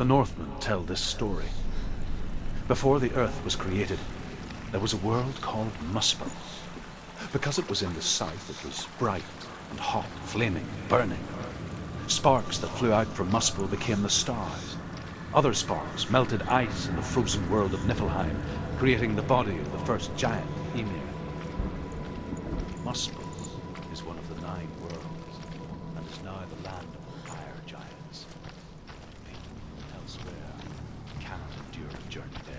The Northmen tell this story. Before the earth was created, there was a world called Muspel. Because it was in the south, it was bright and hot, flaming, burning. Sparks that flew out from Muspel became the stars. Other sparks melted ice in the frozen world of Niflheim, creating the body of the first giant, Ymir. Muspel is one of the 9 worlds, and is now the land of the fire giants. People from elsewhere cannot endure a journey there.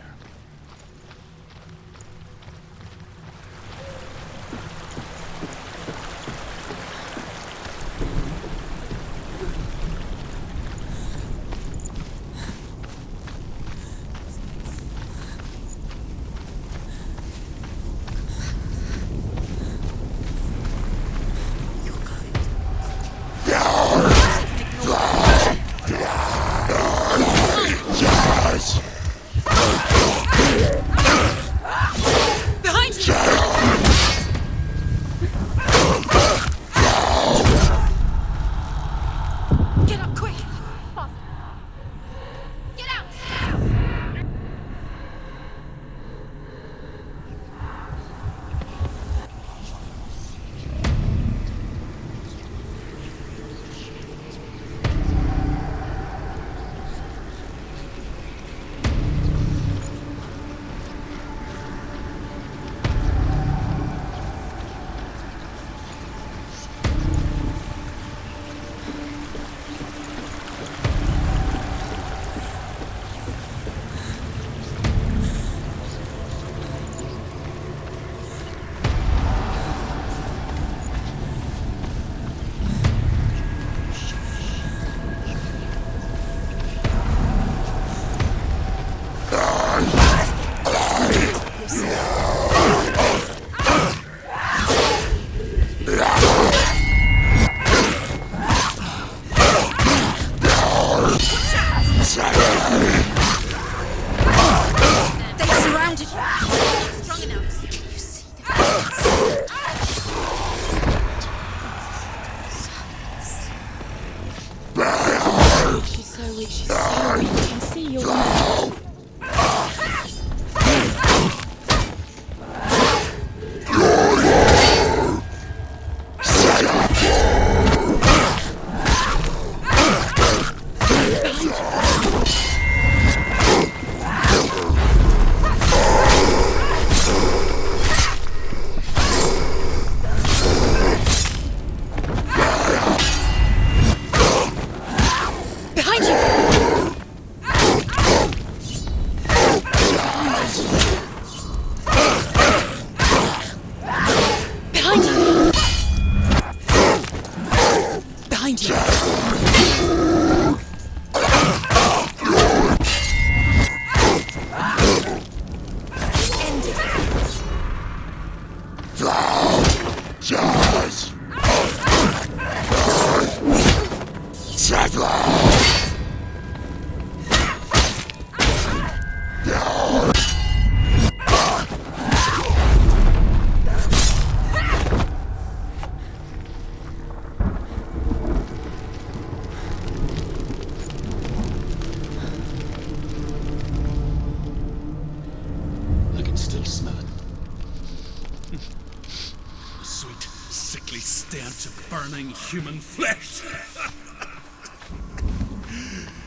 Human flesh.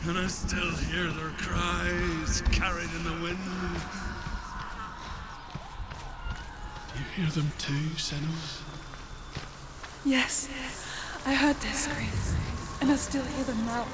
And I still hear their cries carried in the wind. Do you hear them too, Senua? Yes, I heard their screams, and I still hear them now.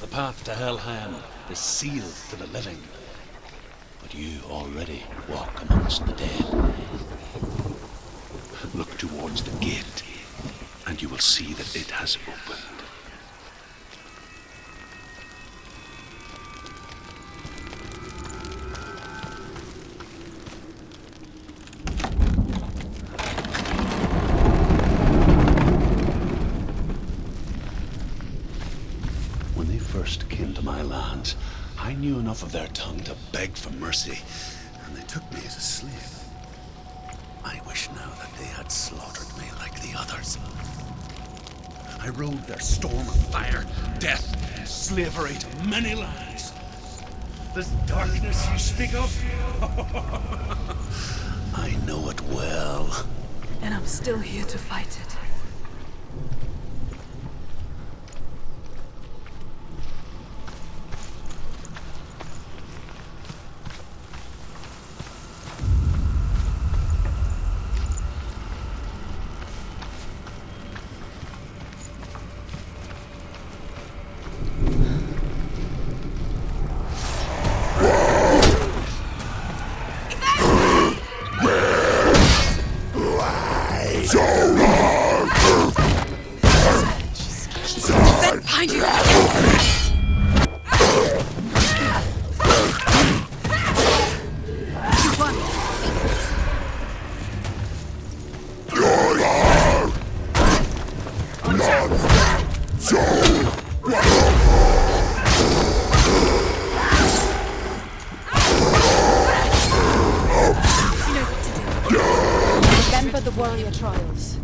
The path to Helheim is sealed to the living, but you already walk amongst the dead. Look towards the gate, and you will see that it has opened. enough of their tongue to beg for mercy, and they took me as a slave. I wish now that they had slaughtered me like the others. I rode their storm of fire, death, and slavery to many lands. This darkness you speak of, I know it well. And I'm still here to fight it. Remember the warrior trials.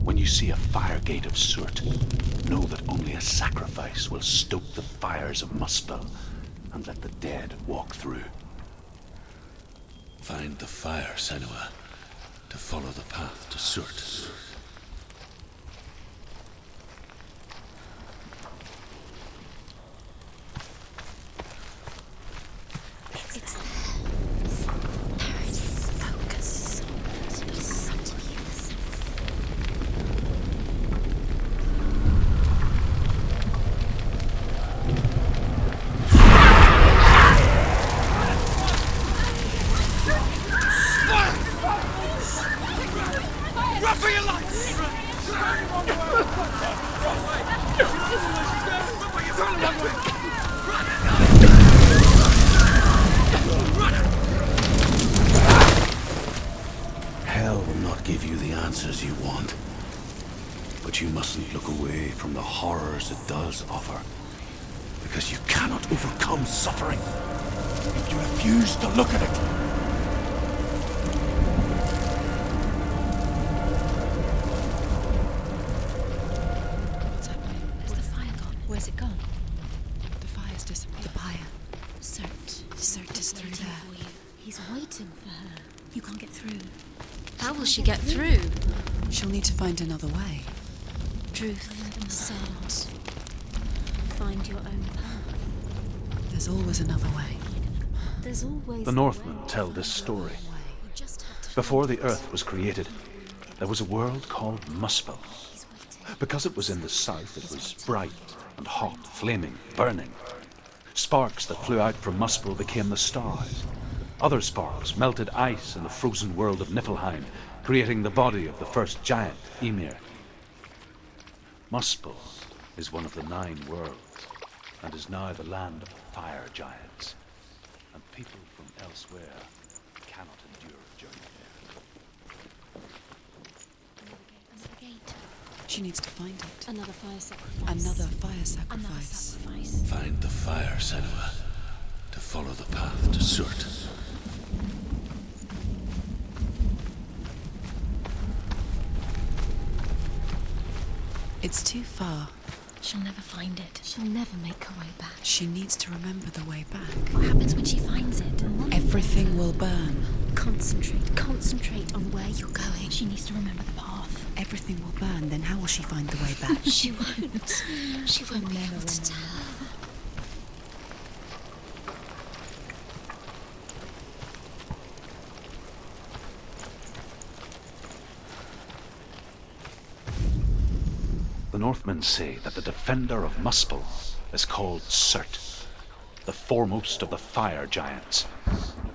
When you see a fire gate of Surtr, know that only a sacrifice will stoke the fires of Muspel and let the dead walk through. Find the fire, Senua, to follow the path to Surtr. Hell will not give you the answers you want. But you mustn't look away from the horrors it does offer, because you cannot overcome suffering. You refuse to look at it. What's happening? Where's the fire gone? Where's it gone? The fire's disappeared. The fire. Surtr is through there. For you. He's waiting for her. You can't get through. How will she get through? She'll need to find another way. Truth, scent. Find your own path. There's always another way. There's always The Northmen tell this story. You just have to Before the earth was created, there was a world called Muspel. He's waiting. Because it was in the south, it was bright and hot, flaming, burning. Sparks that flew out from Muspel became the stars. Other sparks melted ice in the frozen world of Niflheim, creating the body of the first giant, Ymir. Muspel is one of the 9 worlds, and is now the land of fire giants. And people from elsewhere cannot endure a journey there. Another gate. She needs to find it. Another fire sacrifice. Another fire Another sacrifice. sacrifice. Find the fire, Senua, to follow the path to Surtr. It's too far. She'll never find it. She'll never make her way back. She needs to remember the way back. What happens when she finds it? Everything will burn. Concentrate on where you're going. She needs to remember the path. Everything will burn, then how will she find the way back? She won't. She won't be able to tell. The Northmen say that the defender of Muspel is called Surtr, the foremost of the fire giants.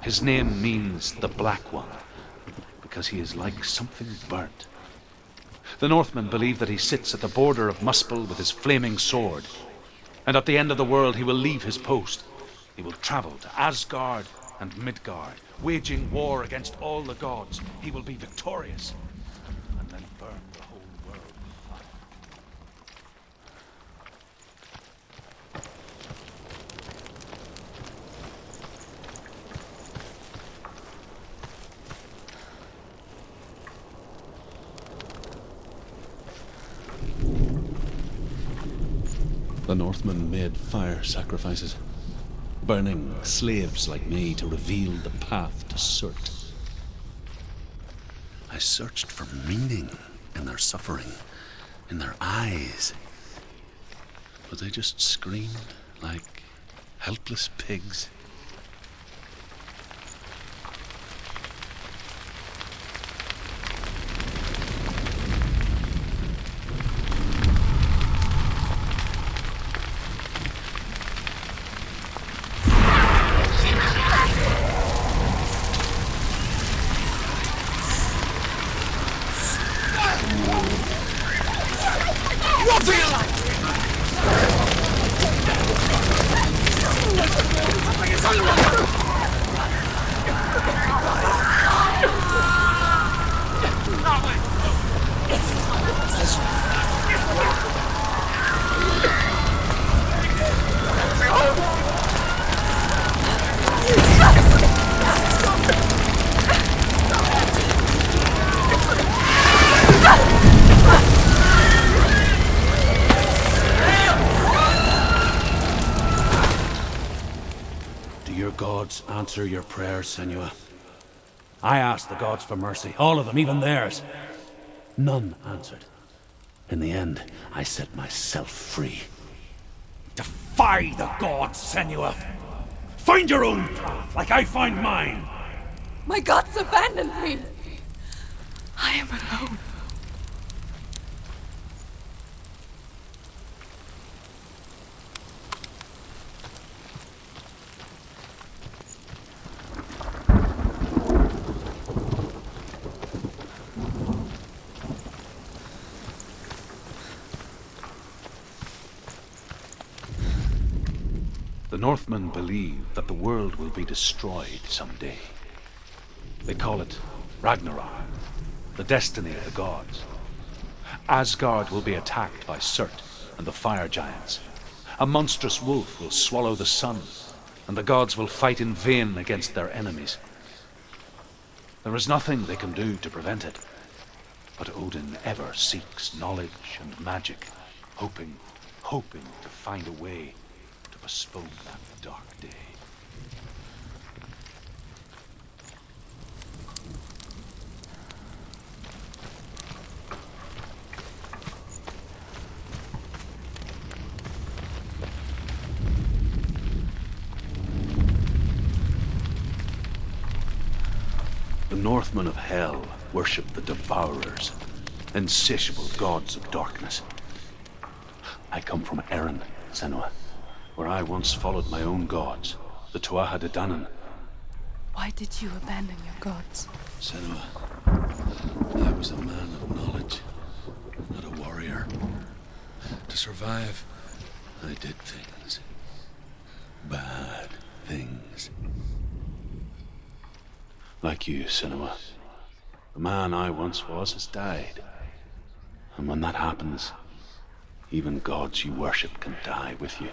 His name means the Black One, because he is like something burnt. The Northmen believe that he sits at the border of Muspel with his flaming sword, and at the end of the world he will leave his post. He will travel to Asgard and Midgard, waging war against all the gods. He will be victorious, and then burn the whole world with fire. The Northmen made fire sacrifices, burning slaves like me to reveal the path to Surtr. I searched for meaning in their suffering, in their eyes, but they just screamed like helpless pigs. Do your gods answer your prayers, Senua? I asked the gods for mercy, all of them, even theirs. None answered. In the end, I set myself free. Defy the gods, Senua! Find your own path, like I find mine! My gods abandoned me. I am alone. The Northmen believe that the world will be destroyed someday. They call it Ragnarok, the destiny of the gods. Asgard will be attacked by Surtr and the fire giants. A monstrous wolf will swallow the sun. and the gods will fight in vain against their enemies. There is nothing they can do to prevent it, but Odin ever seeks knowledge and magic, hoping to find a way to postpone that dark day. The Northmen of Hell worship the Devourers, insatiable gods of darkness. I come from Erin, Senua, where I once followed my own gods, the Tuatha De Danann. Why did you abandon your gods? Senua, I was a man of knowledge, not a warrior. To survive, I did things. Bad things. Like you, Senua. The man I once was has died. And when that happens, even gods you worship can die with you.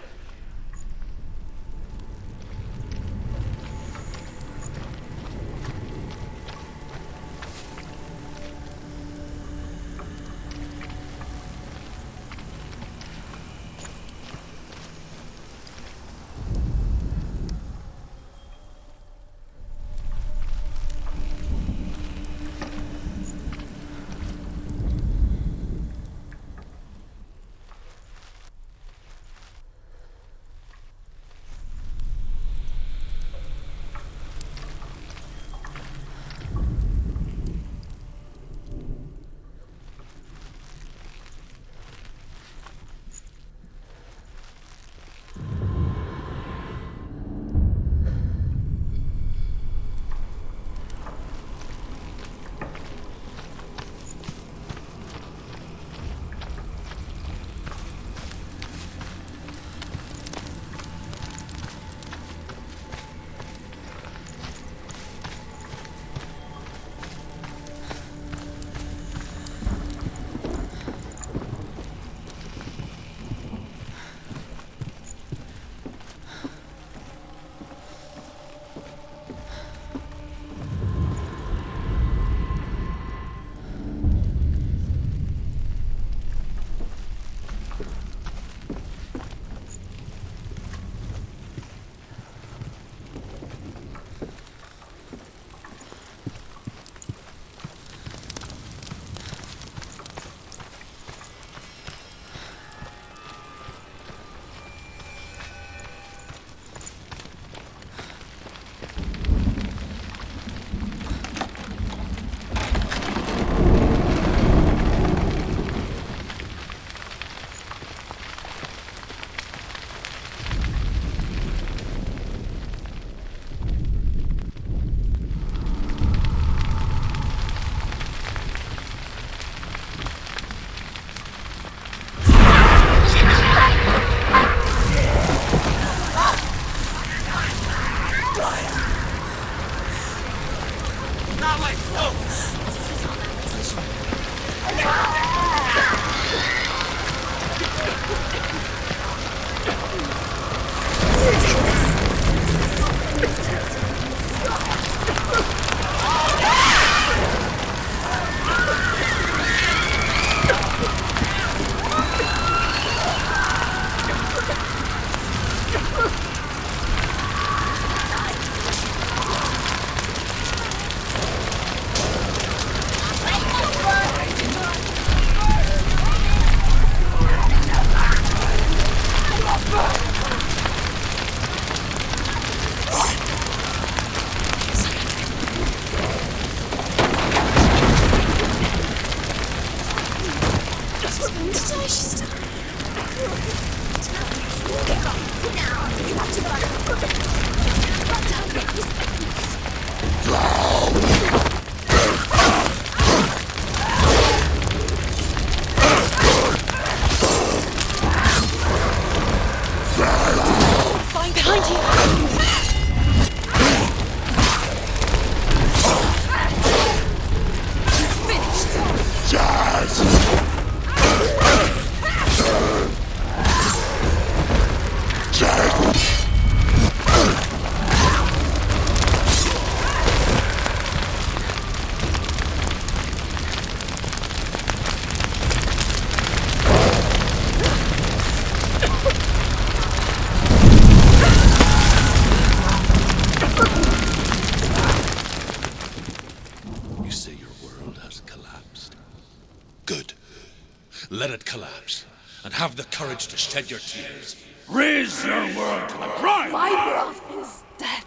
it collapse, and have the courage to shed your tears. Raise your world to the prime! My world is dead.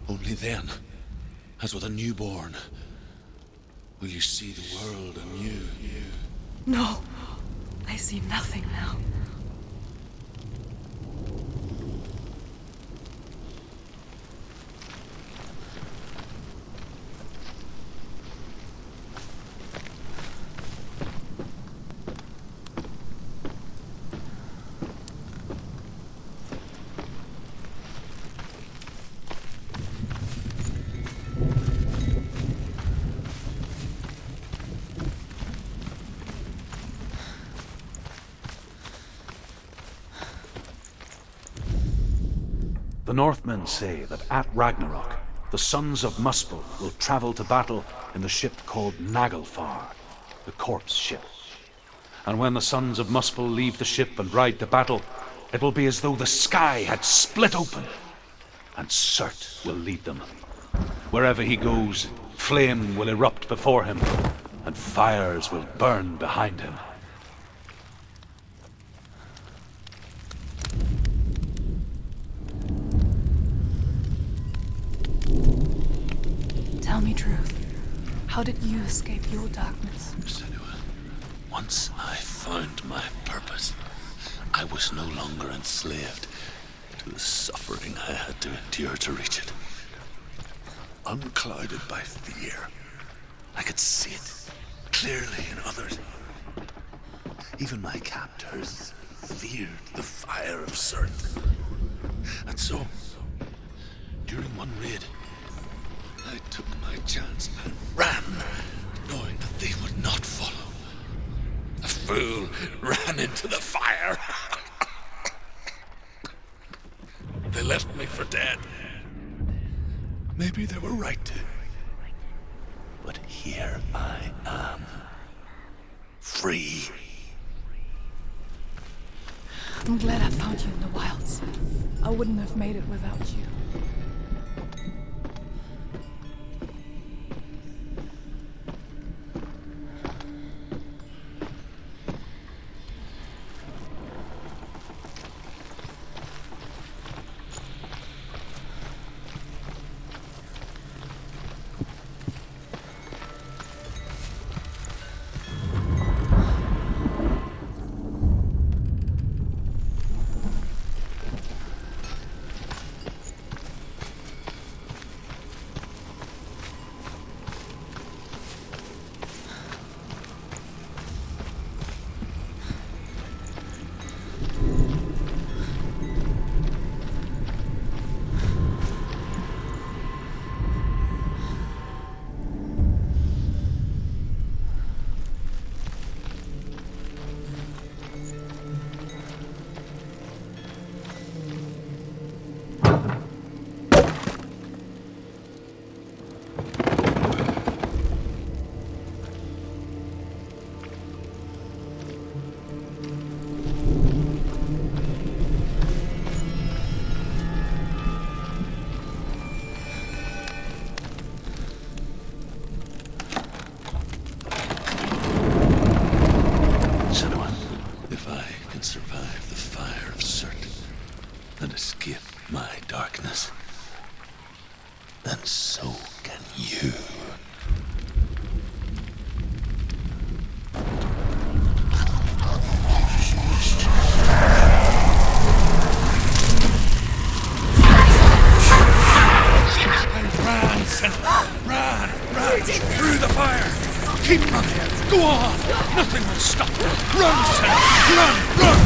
Only then, as with a newborn, will you see the world anew. No, I see nothing now. The Northmen say that at Ragnarok, the sons of Muspel will travel to battle in the ship called Naglfar, the corpse ship. And when the sons of Muspel leave the ship and ride to battle, it will be as though the sky had split open, and Surtr will lead them. Wherever he goes, flame will erupt before him, and fires will burn behind him. Tell me truth. How did you escape your darkness? Senua, once I found my purpose, I was no longer enslaved to the suffering I had to endure to reach it. Unclouded by fear, I could see it clearly in others. Even my captors feared the fire of Surtr. And so, during one raid, I took my chance and ran, knowing that they would not follow. The fool ran into the fire. They left me for dead. Maybe they were right to. But here I am. Free. I'm glad I found you in the wilds. I wouldn't have made it without you. Survive the fire of Surtr and escape my darkness, then so can you. Ran, Senua! Ran! Through the fire! Keep running! Go on! Nothing will stop you! Run, Senua! Run!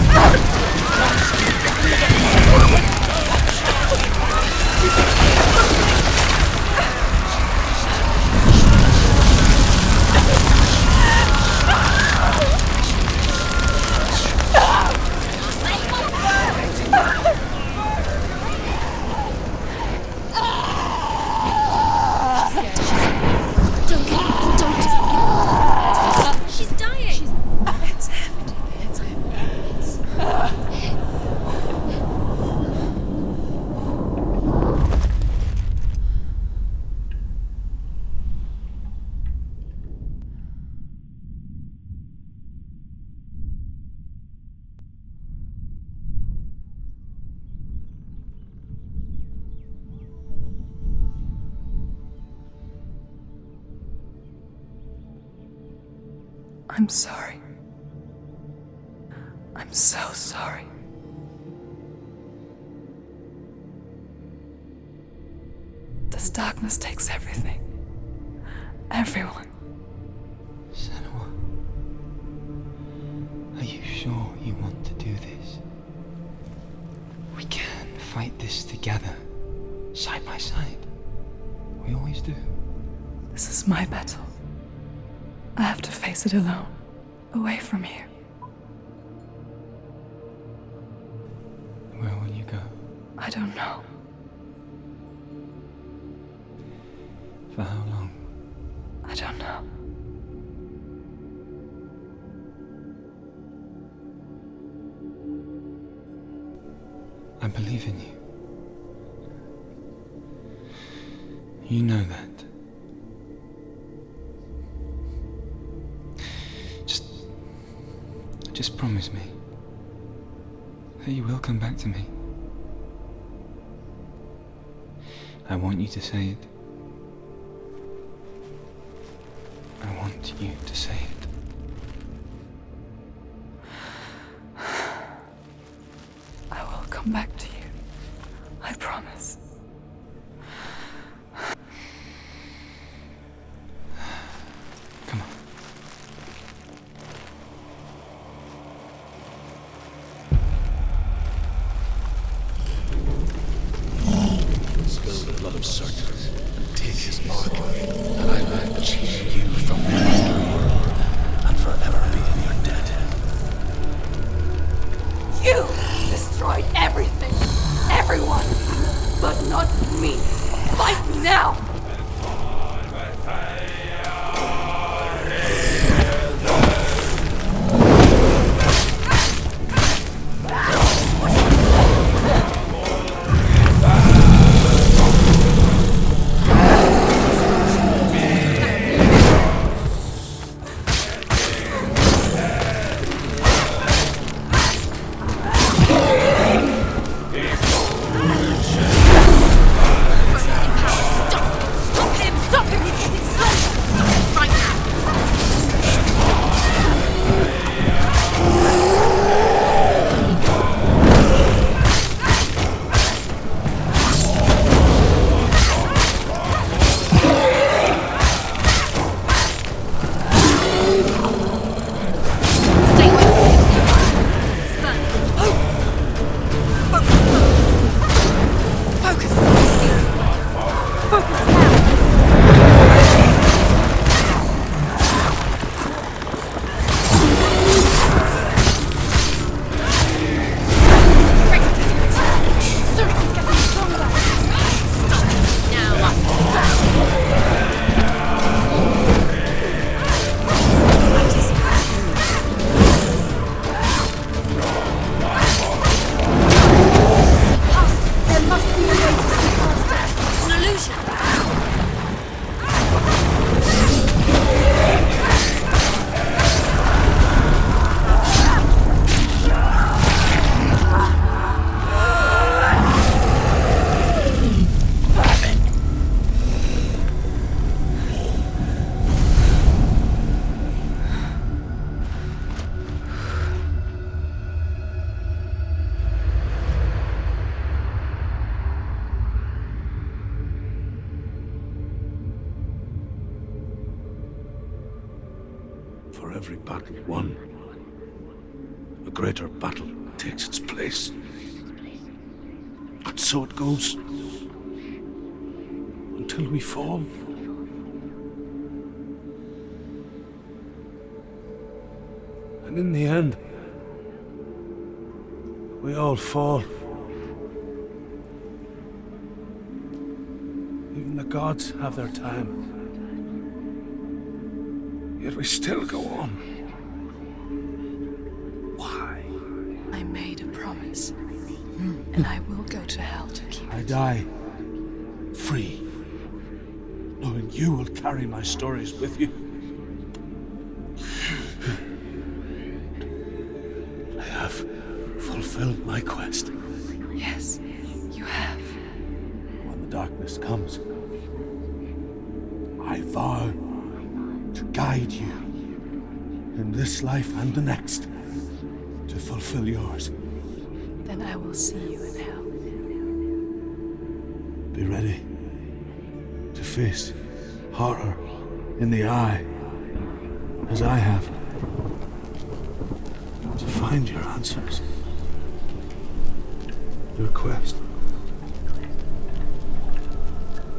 She's dying! It's empty. It's empty. I'm sorry. I'm so sorry. This darkness takes everything. Everyone. Senua, are you sure you want to do this? We can fight this together, side by side. We always do. This is my battle. I have to face it alone, away from here. Where will you go? I don't know. For how long? I don't know. I believe in you. You know that. Just promise me that you will come back to me. I want you to say it. I want you to say it. I will come back to you. I promise. Come on. Spill the blood of Surtr and take his mark, and I will change you from the underworld and forever be in your debt. You destroyed everything, everyone, but not me. Fight me now! For every battle won, a greater battle takes its place. And so it goes. Until we fall. And in the end, we all fall. Even the gods have their time. Yet we still go on. Why? I made a promise, and I will go to hell to keep I it. die free, knowing you will carry my stories with you. I have fulfilled my quest. Yes, you have. When the darkness comes, I vow to guide you in this life and the next, to fulfill yours. Then I will see you in hell. Be ready to face horror in the eye, as I have. To find your answers. Your quest.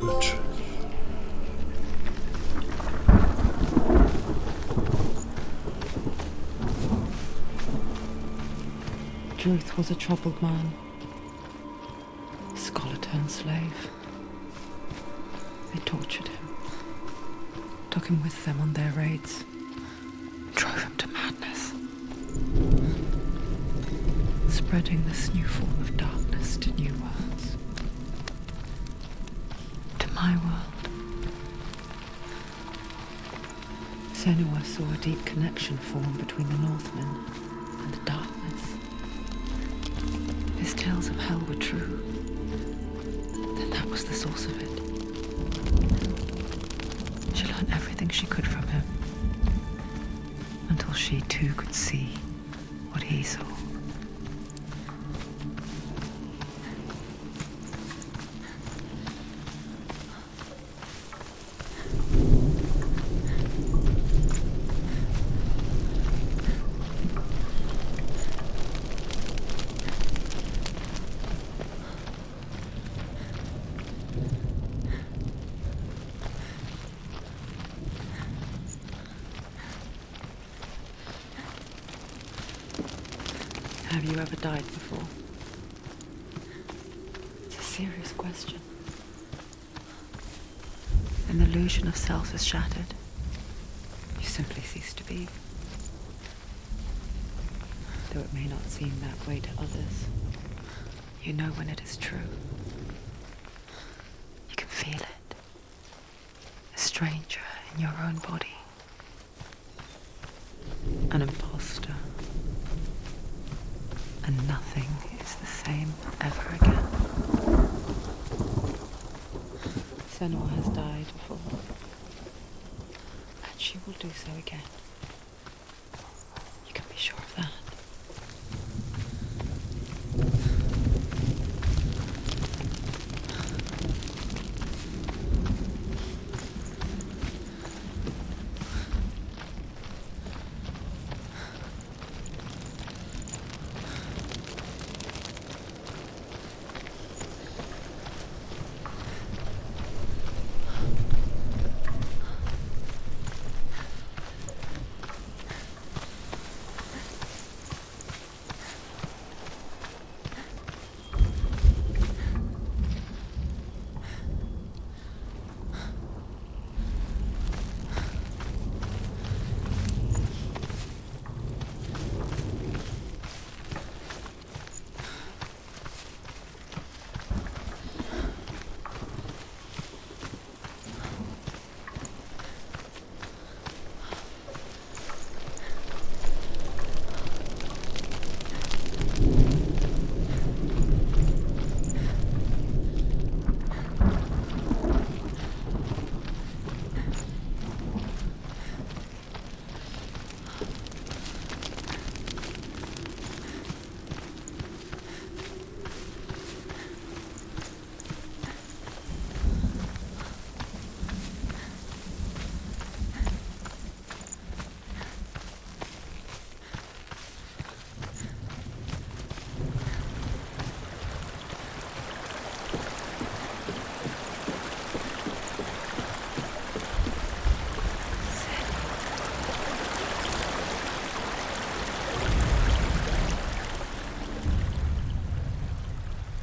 Your truth. Druth was a troubled man. Scholar turned slave. They tortured him. Took him with them on their raids. Drove him to madness. Spreading this new form of darkness to new worlds. To my world. Senua saw a deep connection form between the Northmen and the darkness. His tales of hell were true. Then that was the source of it. She learned everything she could from him. Until she too could see what he saw. Have you ever died before? It's a serious question. An illusion of self is shattered. You simply cease to be. Though it may not seem that way to others, you know when it is true. You can feel it. A stranger in your own body. An imposter. And nothing is the same ever again. Senua has died before, and she will do so again. You can be sure of that.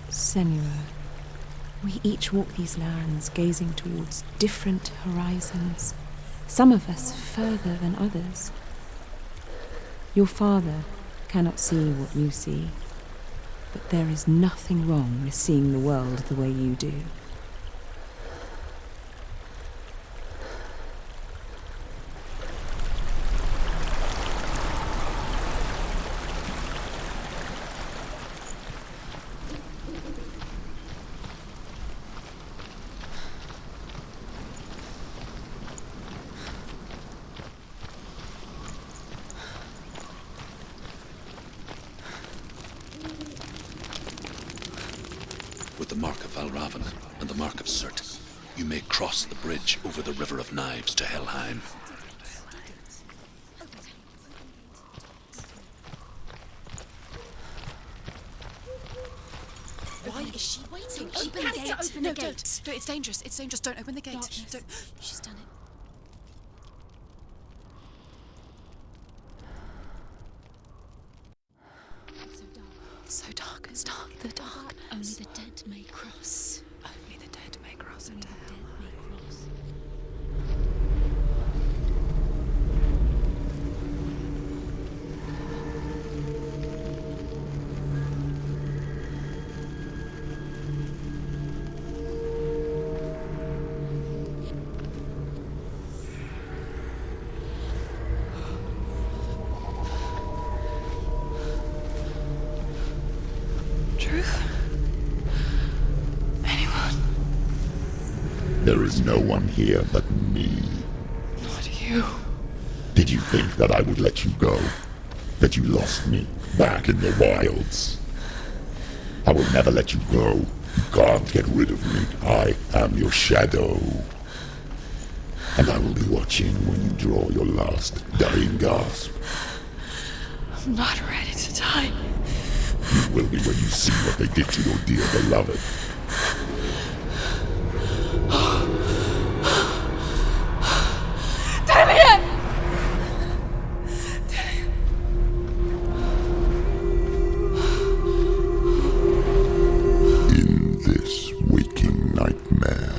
Senua, we each walk these lands gazing towards different horizons, some of us further than others. Your father cannot see what you see, but there is nothing wrong with seeing the world the way you do. with the mark of Valravan and the mark of Surtr, you may cross the bridge over the River of Knives to Helheim. Why is she waiting? She Open the has gate. to open No, the gate. don't. It's dangerous. It's dangerous. Don't open the gate. Don't. She's done it. So dark. It's dark. The darkness. Only the dead may cross. Only the dead may cross into hell. Truth? Anyone? There is no one here but me. Not you. Did you think that I would let you go? That you lost me back in the wilds? I will never let you go. You can't get rid of me. I am your shadow. And I will be watching when you draw your last dying gasp. I'm not ready to die. You will be when you see what they did to your dear beloved. Damien! In this waking nightmare,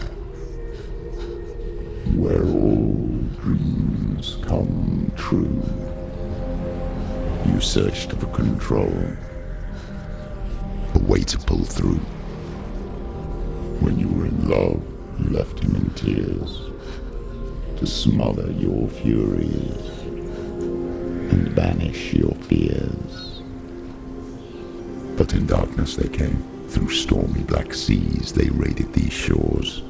where all dreams come true, you searched for control, a way to pull through. When you were in love, you left him in tears, to smother your furies and banish your fears. But in darkness they came, through stormy black seas they raided these shores.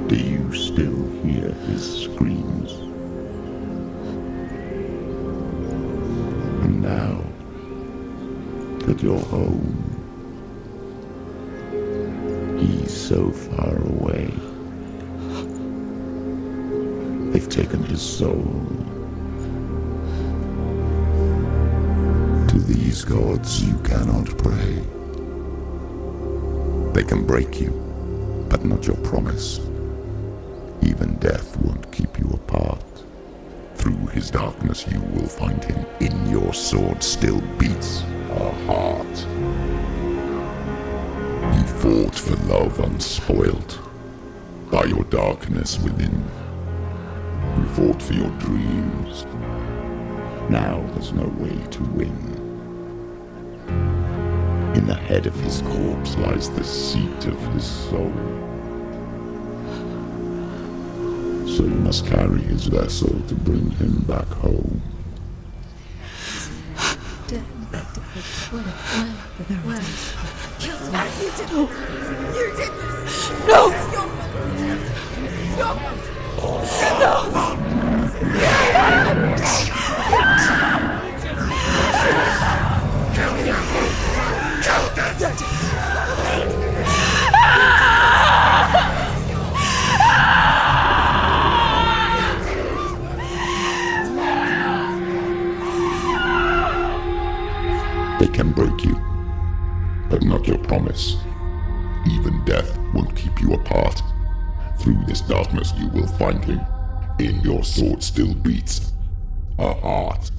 Do you still hear his screams? And now that you're home, he's so far away. They've taken his soul. To these gods you cannot pray. They can break you, but not your promise. Even death won't keep you apart. Through his darkness you will find him. In your sword still beats a heart. You fought for love unspoilt by your darkness within. You fought for your dreams. Now there's no way to win. In the head of his corpse lies the seat of his soul. So you must carry his vessel to bring him back home. You did this! No! This is your fault! They can break you, but not your promise. Even death won't keep you apart. Through this darkness you will find him. In your sword still beats a heart.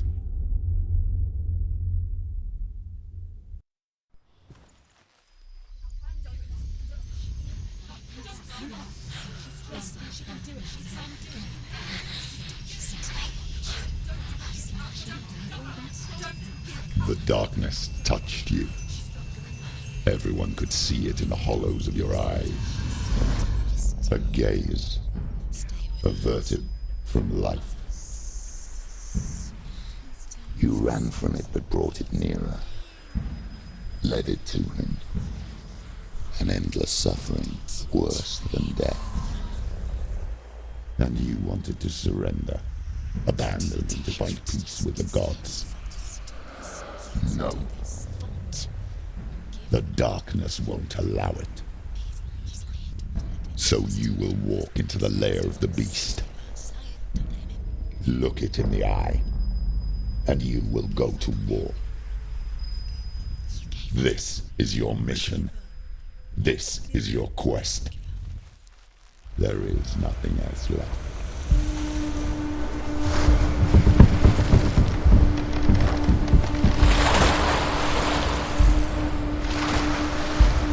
The darkness touched you. Everyone could see it in the hollows of your eyes. A gaze averted from life. You ran from it but brought it nearer, led it to him. An endless suffering worse than death. And you wanted to surrender, abandon and to find peace with the gods. No. The darkness won't allow it. So you will walk into the lair of the beast. Look it in the eye, and you will go to war. This is your mission. This is your quest. There is nothing else left.